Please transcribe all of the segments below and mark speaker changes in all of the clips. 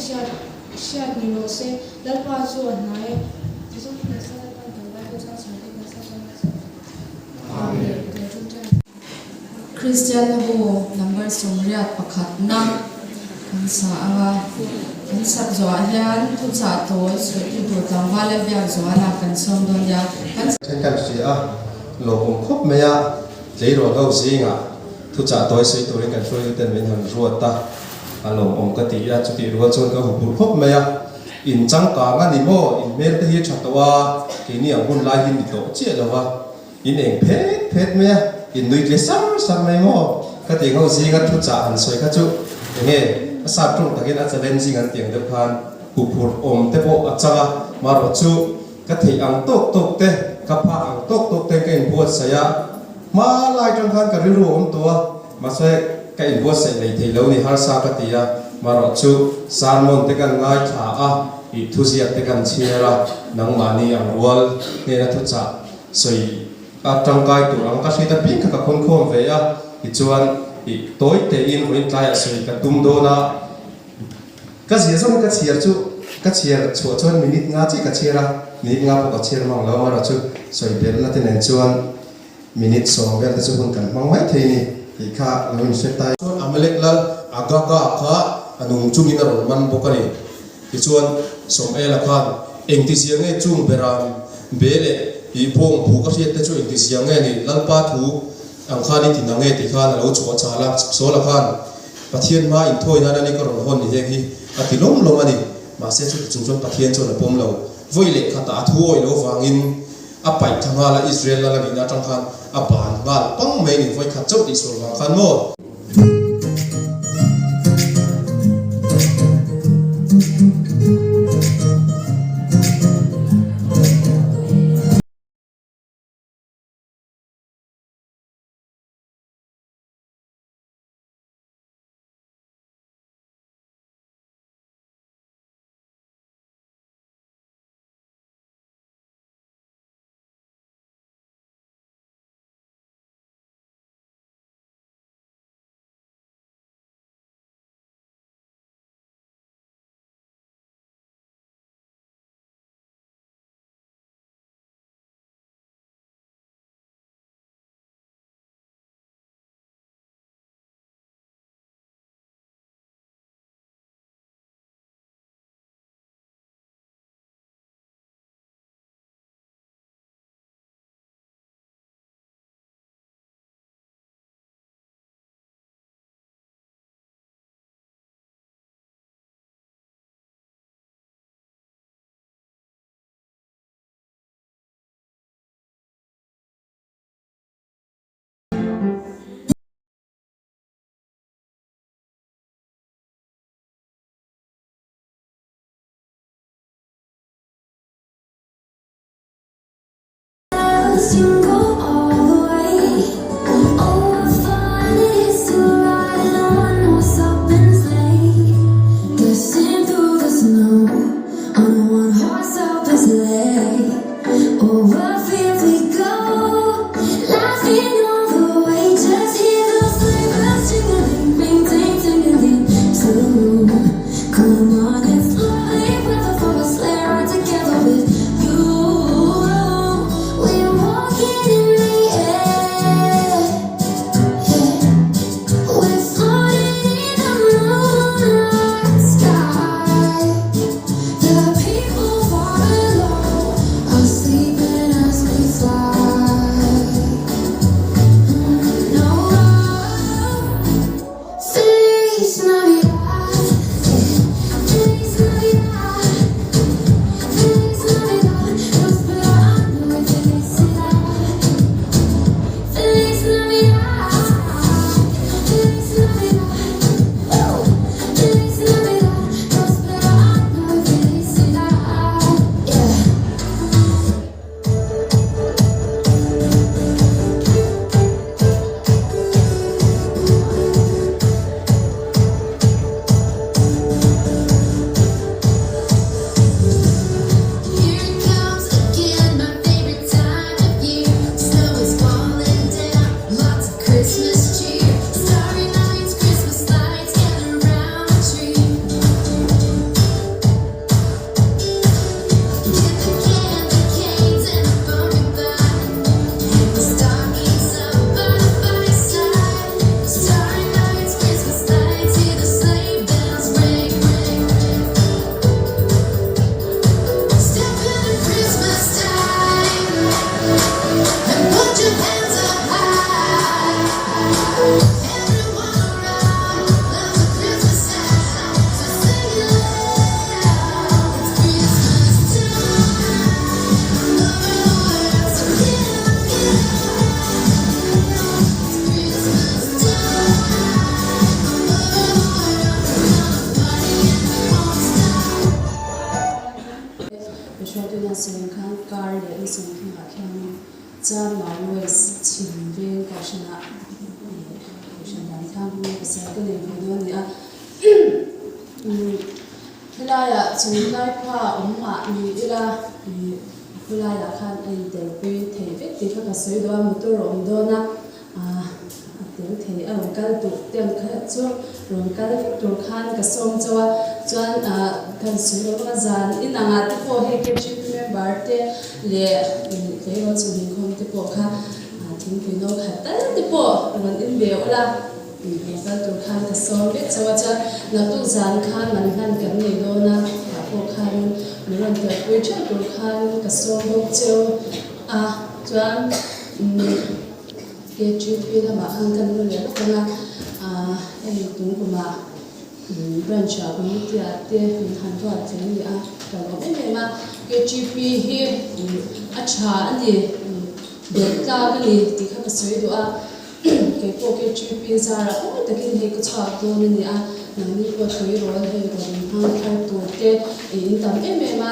Speaker 1: siat ni lo se dal pa chu anai chu ni sa ta kan ba ko sa sa ni sa sa amen Christian ho number somriat pakhat na kan sa anga kan sak zo hian thu cha to sui ti du tang wala bia zo na kan som don ya kan
Speaker 2: chen kan si a lo om khop me ya lei ro go zinga thu cha toy sui to rin kan soi ten men han ruat ta alom om ka ti ya chu ti ro chon ka hu pur khop me ya in chang ka nga ni mo in mer te hi thatwa ki ni ang hun lai hin ni to che lawa in eng phet me ya in nui le sam mai mo ka ti ngau zinga thu cha an soi ka chu nge sa trung takin a challenge an tiang de phan hu pur om te po a chawa ma ro chu ka thei ang tok te ka pha ang tok te ka in buat saya ma lai trong khan ka ri ru om to ma se ka in buat sai nei thei lo ni har sa ka ti ya ma ro chu san mon te kan ngai tha a I thu sia te kan chiara nang mani ang wal ne na thu cha soi a trong kai tu ang ka si ta pin ka khon khom ve ya I chuan I toy te in ruin tlai a soi ka tum do na ka sia song ka chiar chu ka chiar chu chuan minute nga chi ka chiara ni nga po ka chiar mang lo ma ro chu soi bel na te nen chuan minute song bel te chu hun kan mang mai thei ni I kha lo in se tai chuan amalek lal aga ka kha anung chungin a ron man bokani I chuan som ela khan eng ti siang e chung beram bele I pong pu ka riat te chu eng ti siang e ni lalpa thu ang khani tinange ti khan lo chu cha la so la khan pathian ma in thoi na ni ka ron hon ni he hi ati lom ani ma se chu chung chung pathian chu na pom lo voile khata thu oi lo wangin apai thanga la Israel la gi na tang khan apan bal pang mai ni voi khat chau ti sur wang khan mo
Speaker 3: na sen khan car le sen khan a khan cha noise chin ve ka shana shan tham ko sa ka le video ni a hilaya chun lai pha ma ni ila hilaya khan ai de pe the ve ti ka soi do motor om do na tiếng thế ở cái tụ tiếng khá cho rồi cái tụ khan cái song cho chuan kan sui lo zan in anga te po he ke chip member te le ro chu din khom te po kha thing pi no kha ta te po ron in be ola cái tụ khan cái song be chawa cha na tu zan khan man han kan nei do na po khan mi ron te po cha tụ khan cái song ho cheu chuan cái chip pi la ma khan kan lo le ko na ai tung ko ma branch a community a te min han to a chen ni a ka lo me ma ke gp hi a cha ani de ka ga ni ti kha ka soi do a ke po ke gp za ra o ta kin he ko cha to ni a na ni ko soi ro he ro han khai to te in tam me ma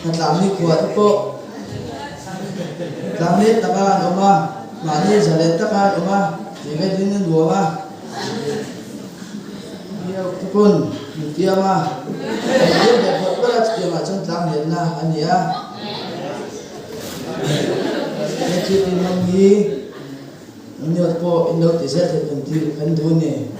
Speaker 4: นัดลำนี่ขวดทุกโป๊ะลำนี้ตะการออกมาหมานี่เสด็จตะการออกมาที่ไม่ถึงนั่นหัวมาเดี๋ยวทุกคนเตรียมมาเดี๋ยวเด็กพอก็จะเตรียมมาจนตามเห็นนะอันนี้ในที่นี้มันมี Ini apa Indo tidak ada penting kan dunia